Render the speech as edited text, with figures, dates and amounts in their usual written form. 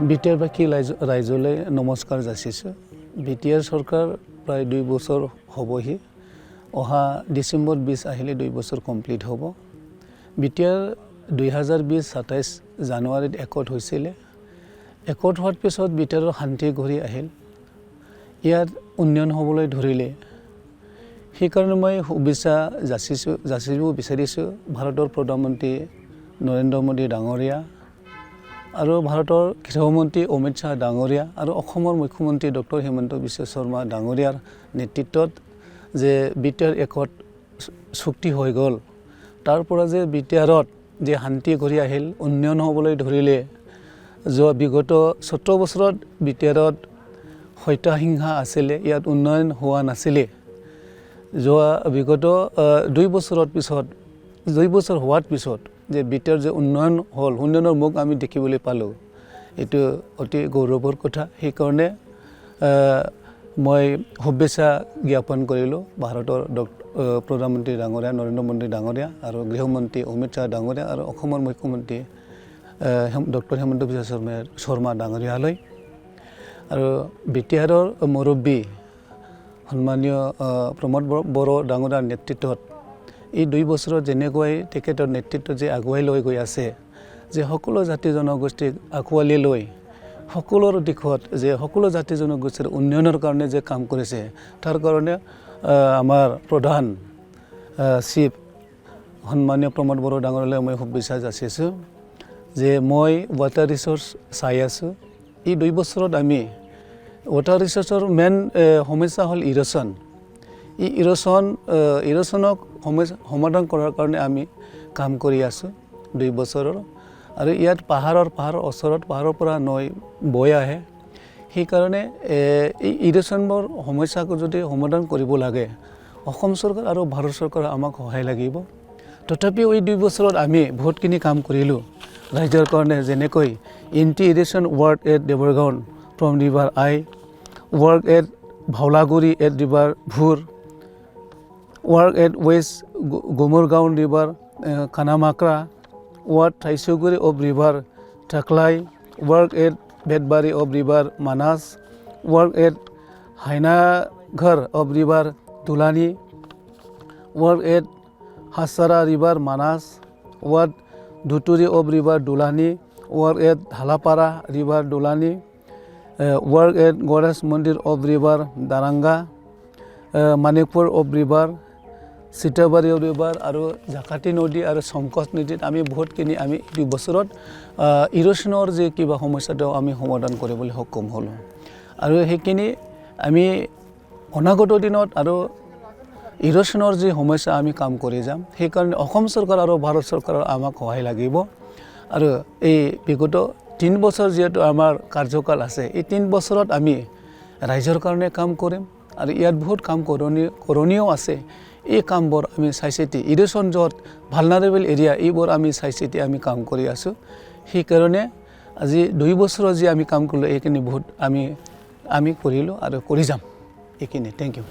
BTR বাকী ৰাইজলৈ নমস্কাৰ যাচিছোঁ। BTR চৰকাৰ প্ৰায় 2 বছৰ হ'বহি। অহা ডিচেম্বৰ 20 আহিলে 2 বছৰ কমপ্লিট হ'ব। BTR 2020-27 জানুৱাৰীত একত হৈছিলে। একত হোৱাৰ পিছত BTR শান্তি ঘূৰি আহিল। ইয়াত উন্নয়ন হ'বলৈ ধৰিলে। সেইকাৰণে মই শুভেচ্ছা যাচিব বিচাৰিছোঁ ভাৰতৰ প্ৰধানমন্ত্ৰী নৰেন্দ্ৰ মোদী ডাঙৰীয়া আৰু ভাৰতৰ গৃহমন্ত্ৰী অমিত শ্বাহ ডাঙৰীয়া আৰু অসমৰ মুখ্যমন্ত্ৰী ডক্টৰ হিমন্ত বিশ্ব শৰ্মা ডাঙৰীয়াৰ নেতৃত্বত যে BTR একত চুক্তি হৈ গ'ল, তাৰ পৰা যে BTRত যে শান্তি ঘূৰি আহিল, উন্নয়ন হ'বলৈ ধৰিলে। যোৱা বিগত 17 বছৰত BTRত হত্যা হিংসা আছিলে, ইয়াত উন্নয়ন হোৱা নাছিলে। যোৱা বিগত 2 বছৰৰ পিছত 2 বছৰ হোৱাৰ পিছত যে BTR যে উন্নয়ন হ'ল, উন্নয়নৰ মুখ আমি দেখিবলৈ পালোঁ, এইটো অতি গৌৰৱৰ কথা। সেইকাৰণে মই শুভেচ্ছা জ্ঞাপন কৰিলোঁ ভাৰতৰ প্ৰধানমন্ত্ৰী ডাঙৰীয়া নৰেন্দ্ৰ মোদী ডাঙৰীয়া আৰু গৃহমন্ত্ৰী অমিত শ্বাহ ডাঙৰীয়া আৰু অসমৰ মুখ্যমন্ত্ৰী ডক্টৰ হিমন্ত বিশ্ব শৰ্মা ডাঙৰীয়ালৈ। আৰু BTRৰ মুৰব্বী সন্মানীয় প্ৰমোদ বড়ো ডাঙৰীয়াৰ নেতৃত্বত এই 2 বছৰত যেনেকৈ তেখেতৰ নেতৃত্বত যে আগুৱাই লৈ গৈ আছে, যে সকলো জাতি জনগোষ্ঠীক আঁকোৱালি লৈ সকলোৰ দিশত যে সকলো জাতি জনগোষ্ঠীৰ উন্নয়নৰ কাৰণে যে কাম কৰিছে, তাৰ কাৰণে আমাৰ প্ৰধান চিফ সন্মানীয় প্ৰমোদ বড়ো ডাঙৰীয়ালৈ মই শুভেচ্ছা যাচিছোঁ। যে মই ৱাটাৰ ৰিচোৰ্চ চাই আছোঁ। এই 2 বছৰত আমি ৱাটাৰ ৰিচোৰ্চৰ মেইন সমস্যা হ'ল ইৰোশ্যন। এই ইৰোশ্যনক সমাধান কৰাৰ কাৰণে আমি কাম কৰি আছোঁ 2 বছৰৰ। আৰু ইয়াত পাহাৰৰ ওচৰত পাহাৰৰ পৰা নৈ বৈ আহে। সেইকাৰণে এই ইৰোশ্যনবোৰ সমস্যাক যদি সমাধান কৰিব লাগে, অসম চৰকাৰ আৰু ভাৰত চৰকাৰ আমাক সহায় লাগিব। তথাপিও এই 2 বছৰত আমি বহুতখিনি কাম কৰিলোঁ ৰাইজৰ কাৰণে, যেনেকৈ anti irrigation work at Deborgaon from river Ai, work at Bhaolaguri at river Bhur, work at west Gomorgaon river Khanamakra, ward Thaichuguri of river Thaklai, work at Betbari of river Manas, work at Hainaghar of river Dulani, work at Hasara river Manas, ward Dhuturi of river Dulani, work at Dhalapara river Dulani, work at Ganesh Mandir of river Darranga, Manikpur of river Sitabari of river আৰু জাকাতি নদী আৰু শংকচ নদীত আমি বহুতখিনি আমি 2 বছৰত ইৰোশ্যনৰ যে কিবা সমস্যাটো আমি সমাধান কৰিবলৈ সক্ষম হ'লোঁ। আৰু সেইখিনি আমি অনাগত দিনত আৰু ইৰোশ্যনৰ যি সমস্যা আমি কাম কৰি যাম। সেইকাৰণে অসম চৰকাৰ আৰু ভাৰত চৰকাৰৰ আমাক সহায় লাগিব। আৰু এই বিগত 3 বছৰ যিহেতু আমাৰ কাৰ্যকাল আছে, এই 3 বছৰত আমি ৰাইজৰ কাৰণে কাম কৰিম। আৰু ইয়াত বহুত কাম কৰণীয় আছে। এই কামবোৰ আমি চাই চিতি ইৰোশ্যন য'ত ভালনাৰেবল এৰিয়া, এইবোৰ আমি চাই চিতি আমি কাম কৰি আছোঁ। সেইকাৰণে আজি 2 বছৰত যি আমি কাম কৰিলোঁ, এইখিনি বহুত আমি কৰিলোঁ আৰু কৰি যাম। এইখিনি থেংক ইউ।